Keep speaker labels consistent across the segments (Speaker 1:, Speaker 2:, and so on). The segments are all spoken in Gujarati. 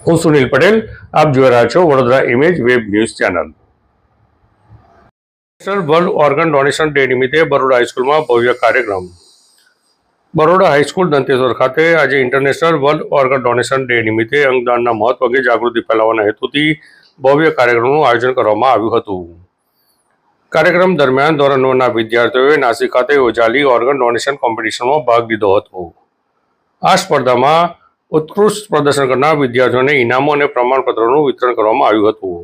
Speaker 1: હું સુનિલ પટેલ, આપ જોઈ રહ્યા છો Vadodara image web news channel. National world organ donation day નિમિત્તે બરોડા હાઈસ્કૂલમાં ભવ્ય કાર્યક્રમ। બરોડા હાઈસ્કૂલ દંતેશ્વર ખાતે આજે international world organ donation day નિમિત્તે અંગદાનના મહત્વ અંગે જાગૃતિ ફેલાવવાના હેતુથી ભવ્ય કાર્યક્રમનું આયોજન કરવામાં આવ્યું હતું। કાર્યક્રમ દરમિયાન ધોરણ 9ના વિદ્યાર્થીઓએ નાસિક ખાતે યોજાયેલી ઓર્ગન ડોનેશન કોમ્પિટિશનમાં ભાગ લીધો હતો। આ સ્પર્ધામાં ઉત્કૃષ્ટ પ્રદર્શન કરનાર વિદ્યાર્થીઓને ઇનામો અને પ્રમાણપત્રોનું વિતરણ કરવામાં આવ્યું હતું।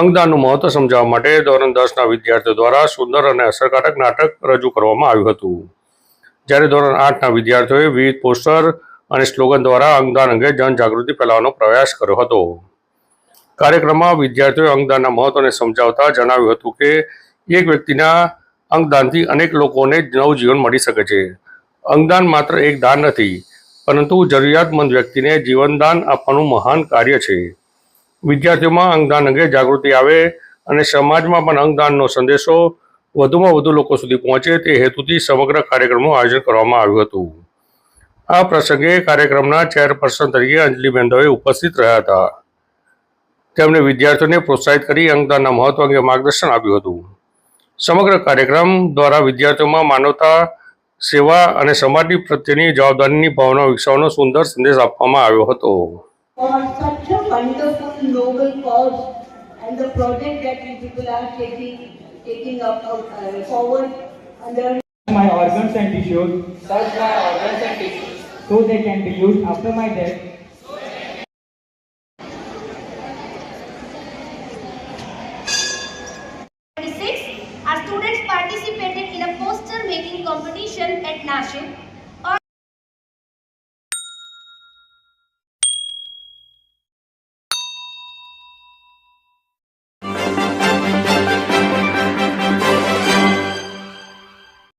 Speaker 1: અંગદાનનું મહત્વ સમજાવવા માટે ધોરણ 10ના વિદ્યાર્થીઓ દ્વારા સુંદર અને અસરકારક નાટક રજૂ કરવામાં આવ્યું હતું, જ્યારે ધોરણ 8ના વિદ્યાર્થીઓએ વિવિધ પોસ્ટર અને સ્લોગન દ્વારા અંગદાન અંગે જનજાગૃતિ ફેલાવવાનો પ્રયાસ કર્યો હતો। કાર્યક્રમમાં વિદ્યાર્થીઓએ અંગદાનના મહત્વને સમજાવતા જણાવ્યું હતું કે એક વ્યક્તિના અંગદાનથી અનેક લોકોને નવું જીવન મળી શકે છે। અંગદાન માત્ર એક દાન નથી, પરંતુ જરૂરિયાતમંદ વ્યક્તિને જીવનદાન આપવાનું મહાન કાર્ય છે। વિદ્યાર્થીઓમાં અંગદાન અંગે જાગૃતિ આવે અને સમાજમાં પણ અંગદાનનો સંદેશો વધુમાં વધુ લોકો સુધી પહોંચે તે હેતુથી સમગ્ર કાર્યક્રમનું આયોજન કરવામાં આવ્યું હતું। આ પ્રસંગે કાર્યક્રમના ચેરપર્સન તરીકે અંજલિબેન દવે ઉપસ્થિત રહ્યા હતા। તેમણે વિદ્યાર્થીઓને પ્રોત્સાહિત કરી અંગદાનના મહત્વ અંગે માર્ગદર્શન આપ્યું હતું। સમગ્ર કાર્યક્રમ દ્વારા વિદ્યાર્થીઓમાં માનવતા, સેવા અને સમાજની પ્રત્યેની જવાબદારીની ભાવના વિકસાવવાનો સુંદર સંદેશ આપવામાં આવ્યો હતો।
Speaker 2: For such a wonderful noble cause and the project that you people are taking up forward under
Speaker 3: my organs and tissues, so they can be used after my death.
Speaker 4: Our students participated in a poster making competition at Nashik.